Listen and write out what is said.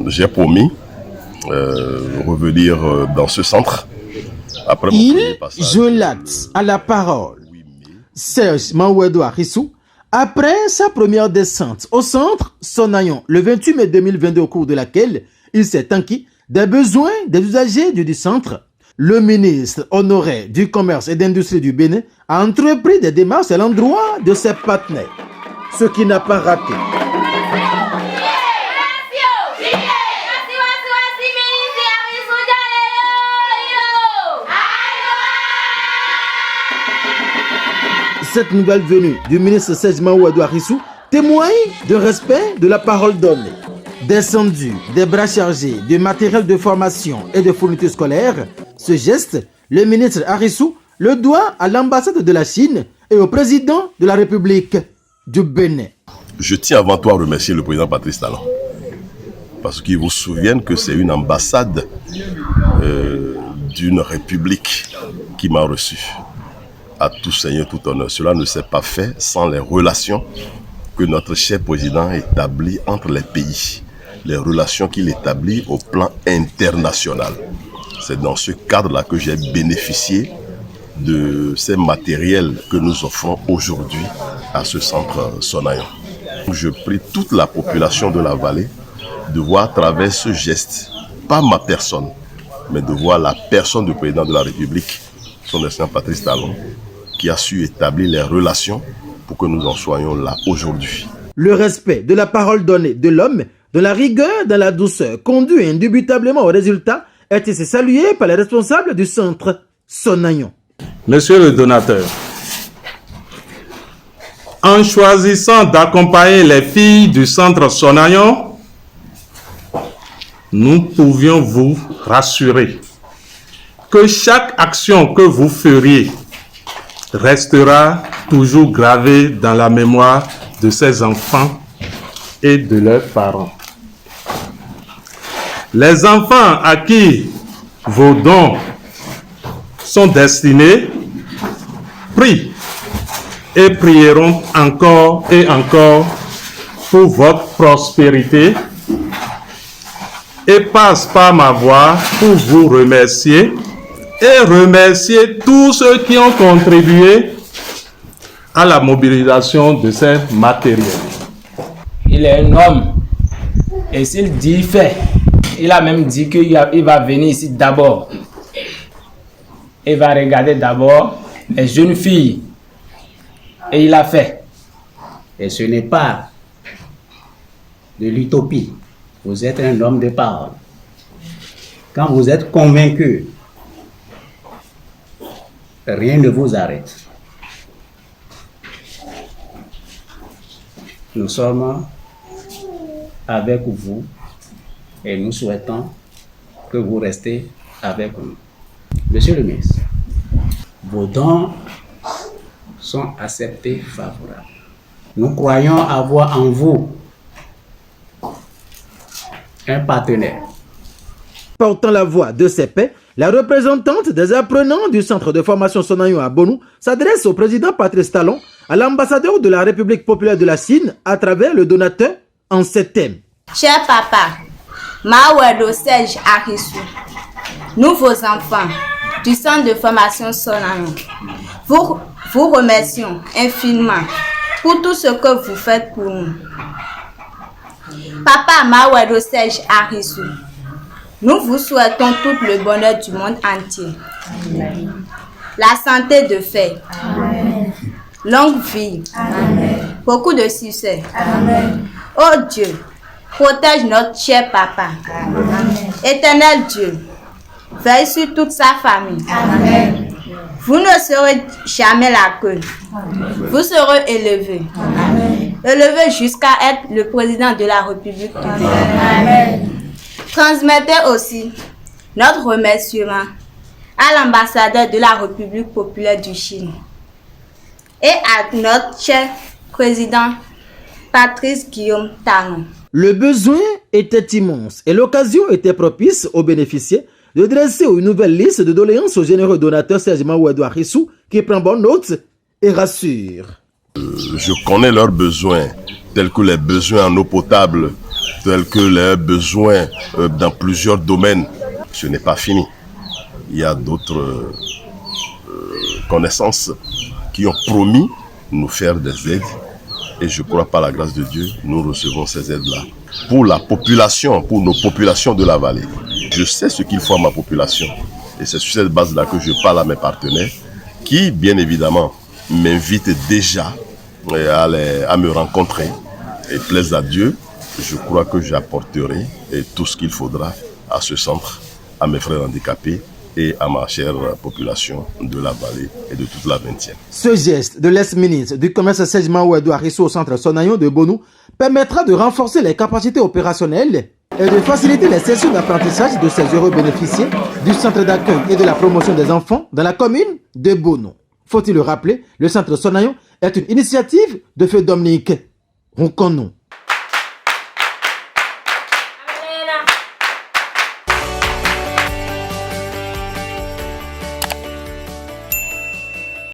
J'ai promis revenir dans ce centre. Après Je l'acte à la parole. Serge Mahouedou Arissou, après sa première descente au centre Sonayon le 28 mai 2022, au cours de laquelle il s'est enquis des besoins des usagers du centre, le ministre honoraire du Commerce et d'Industrie du Bénin a entrepris des démarches à l'endroit de ses partenaires, ce qui n'a pas raté. Cette nouvelle venue du ministre Serge Mahouedou Arissou témoigne de respect de la parole donnée. Descendu des bras chargés de matériel de formation et de fournitures scolaires, ce geste, le ministre Arissou le doit à l'ambassade de la Chine et au président de la République du Bénin. Je tiens avant tout à remercier le président Patrice Talon, parce qu'il vous souvienne que c'est une ambassade d'une république qui m'a reçu. À tout seigneur, tout honneur. Cela ne s'est pas fait sans les relations que notre cher président établit entre les pays. Les relations qu'il établit au plan international. C'est dans ce cadre-là que j'ai bénéficié de ces matériels que nous offrons aujourd'hui à ce centre Sonayon. Je prie toute la population de la vallée de voir à travers ce geste, pas ma personne, mais de voir la personne du président de la République, son excellence Patrice Talon, qui a su établir les relations pour que nous en soyons là aujourd'hui. Le respect de la parole donnée de l'homme, de la rigueur, dans la douceur, conduit indubitablement au résultat, est ici salué par les responsables du centre Sonayon. Monsieur le donateur, en choisissant d'accompagner les filles du centre Sonayon, nous pouvions vous rassurer que chaque action que vous feriez restera toujours gravée dans la mémoire de ces enfants et de leurs parents. Les enfants à qui vos dons sont destinés prient et prieront encore et encore pour votre prospérité et passent par ma voix pour vous remercier et remercier tous ceux qui ont contribué à la mobilisation de ces matériels. Il est un homme et s'il dit fait, il a même dit qu'il va venir ici d'abord. Il va regarder d'abord les jeunes filles et il a fait. Et ce n'est pas de l'utopie. Vous êtes un homme de parole. Quand vous êtes convaincu, rien ne vous arrête. Nous sommes avec vous et nous souhaitons que vous restez avec nous. Monsieur le ministre, vos dons sont acceptés favorables. Nous croyons avoir en vous un partenaire. Portant la voix de ces paix, la représentante des apprenants du centre de formation Sonayon à Bonou s'adresse au président Patrice Talon, à l'ambassadeur de la République populaire de la Chine, à travers le donateur en ces thèmes. Cher papa, Mahouedou Serge Arissou, nous vos enfants du centre de formation Sonayon, vous remercions infiniment pour tout ce que vous faites pour nous. Papa Mahouedou Serge Arissou, nous vous souhaitons tout le bonheur du monde entier. Amen. La santé de fer. Amen. Longue vie. Amen. Beaucoup de succès. Amen. Oh Dieu, protège notre cher papa. Amen. Éternel Dieu, veille sur toute sa famille. Amen. Vous ne serez jamais la queue. Amen. Vous serez élevé. Amen. Élevé jusqu'à être le président de la République. Amen. Transmettez aussi notre remerciement à l'ambassadeur de la République populaire du Chine et à notre cher président Patrice Guillaume Talon. Le besoin était immense et l'occasion était propice aux bénéficiaires de dresser une nouvelle liste de doléances au généreux donateur Serge Mahouedou Arissou qui prend bonne note et rassure. Je connais leurs besoins, tels que les besoins en eau potable tels que les besoins dans plusieurs domaines. Ce n'est pas fini. Il y a d'autres connaissances qui ont promis nous faire des aides. Et je crois par la grâce de Dieu, nous recevons ces aides-là. Pour la population, pour nos populations de la vallée, je sais ce qu'il faut à ma population. Et c'est sur cette base-là que je parle à mes partenaires qui, bien évidemment, m'invitent déjà à me rencontrer. Et plaise à Dieu, je crois que j'apporterai tout ce qu'il faudra à ce centre, à mes frères handicapés et à ma chère population de la vallée et de toute la 20e. Ce geste de l'ex-ministre du Commerce Serge Mahouedou Arissou au centre Sonayon de Bonou permettra de renforcer les capacités opérationnelles et de faciliter les sessions d'apprentissage de ces heureux bénéficiaires du centre d'accueil et de la promotion des enfants dans la commune de Bonou. Faut-il le rappeler, le centre Sonayon est une initiative de feu Dominique Ronconou.